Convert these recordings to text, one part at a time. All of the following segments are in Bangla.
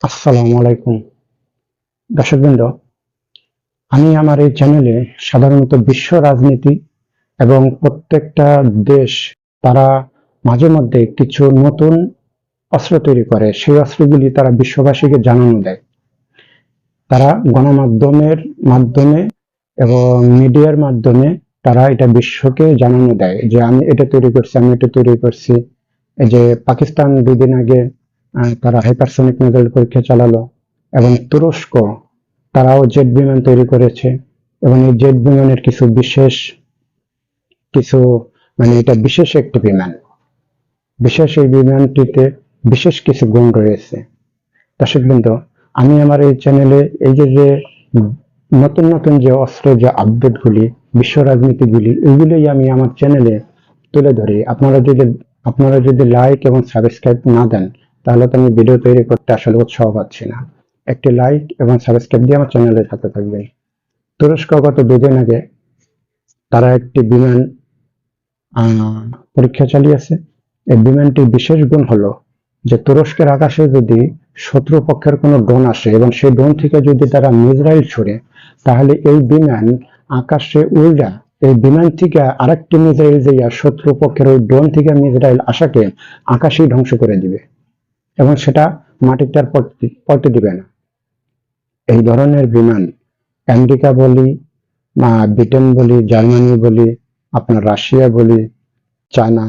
আসসালামু আলাইকুম দর্শকবৃন্দ। আমি আমার এই চ্যানেলে সাধারণত বিশ্ব রাজনীতি এবং প্রত্যেকটা দেশ তারা মাঝে মধ্যে কিছু নতুন অস্ত্র তৈরি করে, সেই অস্ত্রগুলি তারা বিশ্ববাসীকে জানানো দেয়। তারা গণমাধ্যমের মাধ্যমে এবং মিডিয়ার মাধ্যমে তারা এটা বিশ্বকে জানানো দেয় যে আমি এটা তৈরি করছি, আমি এটা তৈরি করছি। এই যে পাকিস্তান 2 দিন আগে তারা হাইপারসনিক মিসাইল পরীক্ষা চালালো, এবং তুরস্ক তারাও জেট বিমান তৈরি করেছে। এবং এই জেট বিমানের কিছু এটা বিশেষ একটি বিমান, বিশেষ এই বিমানটিতে বিশেষ কিছু গুণ রয়েছে। দর্শকবৃন্দ, আমি আমার এই চ্যানেলে এই যে নতুন নতুন যে অস্ত্র, যে আপডেটগুলি, বিশ্ব রাজনীতিগুলি, এগুলোই আমি আমার চ্যানেলে তুলে ধরি। আপনারা যদি লাইক এবং সাবস্ক্রাইব না দেন, তাহলে তো আমি ভিডিও তৈরি করতে আসলে উৎসাহ পাচ্ছি না। একটি লাইক এবং সাবস্ক্রাইব দিয়ে আমার চ্যানেলের সাথে থাকবেন। তুরস্ক গত 2 দিন আগে তারা একটি বিমান পরীক্ষা চালিয়েছে। এই বিমানটির বিশেষ গুণ হলো যে তুরস্কের আকাশে যদি শত্রুপক্ষের কোনো ড্রোন আসে এবং সেই ড্রোন থেকে যদি তারা মিসাইল ছুড়ে, তাহলে এই বিমান আকাশে উড়া এই বিমান থেকে আরেকটি মিসাইল যাইয়া শত্রুপক্ষের ওই ড্রোন থেকে মিসাইল আসাকে আকাশেই ধ্বংস করে দিবে, এবং সেটা মাটিতে আর পড়তে দিবে না। এই ধরনের বিমান আমেরিকা বলি, ব্রিটেন বলি, জার্মানি বলি, আপনার রাশিয়া বলি, চায়না,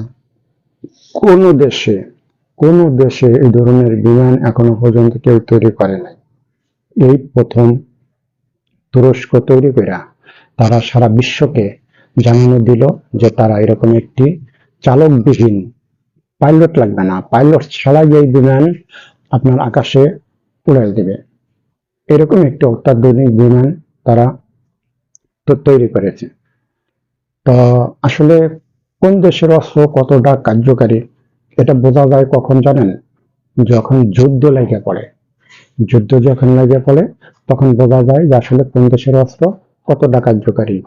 কোনো দেশে এই ধরনের বিমান এখনো পর্যন্ত কেউ তৈরি করে নাই। এই প্রথম তুরস্ক তৈরি করে তারা সারা বিশ্বকে জানানো দিল যে তারা এরকম একটি চালকবিহীন, পাইলট লাগবে না, পাইলট ছাড়াই এই বিমান আপনার আকাশে উড়াই দেবে, এরকম একটি অত্যাধুনিক বিমান তারা তৈরি করেছে। তো আসলে কোন দেশের অস্ত্র কতটা কার্যকারী এটা বোঝা যায় কখন জানেন? যখন যুদ্ধ লেগে পড়ে। যুদ্ধ যখন লেগে পড়ে তখন বোঝা যায় যে আসলে কোন দেশের অস্ত্র কতটা কার্যকারী।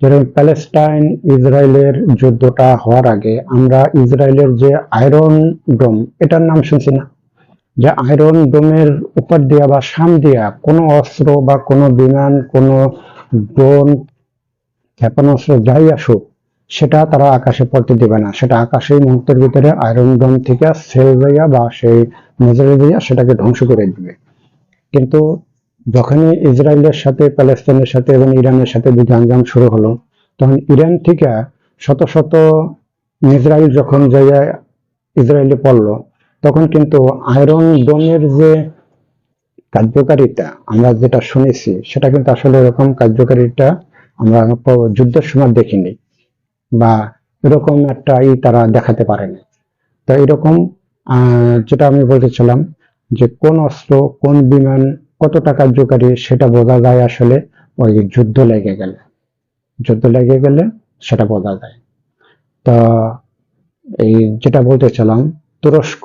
যেরকম প্যালেস্টাইন ইসরায়েলের যুদ্ধটা হওয়ার আগে আমরা ইসরায়েলের যে আয়রন ডোম, এটার নাম শুনছি না? যে আয়রন ডোমের উপর দিয়া বা সাম দিয়া কোনো অস্ত্র বা কোনো বিমান, কোনো ড্রোন, ক্ষেপণাস্ত্র যাই আসুক, সেটা তারা আকাশে পড়তে দেবে না। সেটা আকাশেই মুহূর্তের ভিতরে আয়রন ডোম থেকে সেল যাইয়া বা সেই মিসাইল যাইয়া সেটাকে ধ্বংস করে দিবে। কিন্তু যখনই ইসরায়েলের সাথে, প্যালেস্তাইনের সাথে এবং ইরানের সাথে যুদ্ধ শুরু হলো, তখন ইরান থেকে শত শত মিসাইল যখন জায়গায় ইসরায়েলে পড়লো, তখন কিন্তু আয়রন ডোমের যে কার্যকারিতা আমরা যেটা শুনেছি, সেটা কিন্তু আসলে এরকম কার্যকারিতা আমরা যুদ্ধের সময় দেখিনি, বা এরকম একটা তারা দেখাতে পারেনি। তো এরকম যেটা আমি বলতেছিলাম যে কোন অস্ত্র, কোন বিমান কতটা কার্যকারী সেটা বোঝা যায় আসলে ওই যুদ্ধ লেগে গেলে সেটা বোঝা যায়। তা এই যেটা বলতেছিলাম, তুরস্ক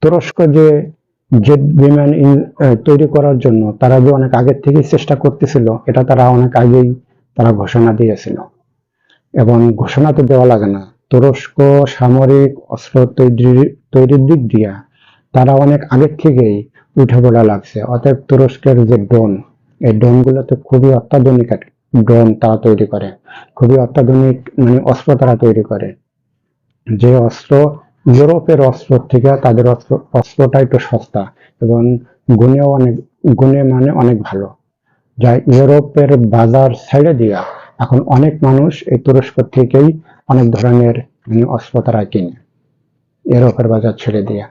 তুরস্ক যে জেট বিমান তৈরি করার জন্য তারা যে অনেক আগের থেকেই চেষ্টা করতেছিল, এটা তারা অনেক আগেই তারা ঘোষণা দিয়েছিল। এবং ঘোষণা তো দেওয়া লাগে না, তুরস্ক সামরিক অস্ত্র তৈরির দিক দিয়া তারা অনেক আগের থেকেই উঠে পড়া লাগছে। অতএব তুরস্কের যে ড্রোন, এই ড্রোনগুলো তো খুবই অত্যাধুনিক ড্রোন তারা তৈরি করে, খুবই অত্যাধুনিক অস্ত্র তারা তৈরি করে। যে অস্ত্র ইউরোপের অস্ত্র থেকে তাদের অস্ত্রটা একটু সস্তা এবং গুণে অনেক ভালো, যা ইউরোপের বাজার ছেড়ে দিয়া এখন অনেক মানুষ এই তুরস্ক থেকেই অনেক ধরনের অস্ত্র তারা কিনে, ইউরোপের বাজার ছেড়ে দিয়া।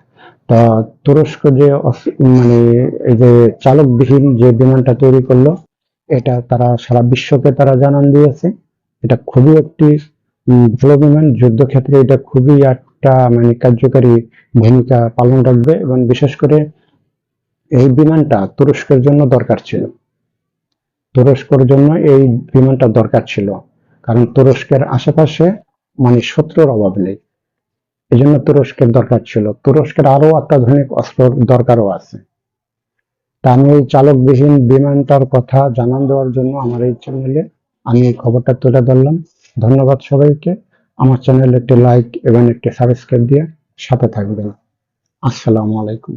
তা তুরস্ক যে এই যে চালকবিহীন যে বিমানটা তৈরি করলো, এটা তারা সারা বিশ্বকে তারা জানান দিয়েছে। এটা খুবই একটি ভালো বিমান, যুদ্ধক্ষেত্রে এটা খুবই একটা কার্যকারী ভূমিকা পালন করবে। এবং বিশেষ করে এই বিমানটা তুরস্কের জন্য দরকার ছিল, তুরস্কের জন্য এই বিমানটা দরকার ছিল, কারণ তুরস্কের আশেপাশে শত্রুর অভাব নেই। এই জন্য তুরস্কের দরকার ছিল। তুরস্কের আরো অত্যাধুনিক অস্ত্র দরকারও আছে। তা আমি এই চালকবিহীন বিমানটার কথা জানান দেওয়ার জন্য আমার এই চ্যানেলে আমি এই খবরটা তুলে ধরলাম। ধন্যবাদ সবাইকে। আমার চ্যানেলে একটি লাইক এবং একটি সাবস্ক্রাইব দিয়ে সাথে থাকবেন। আসসালামু আলাইকুম।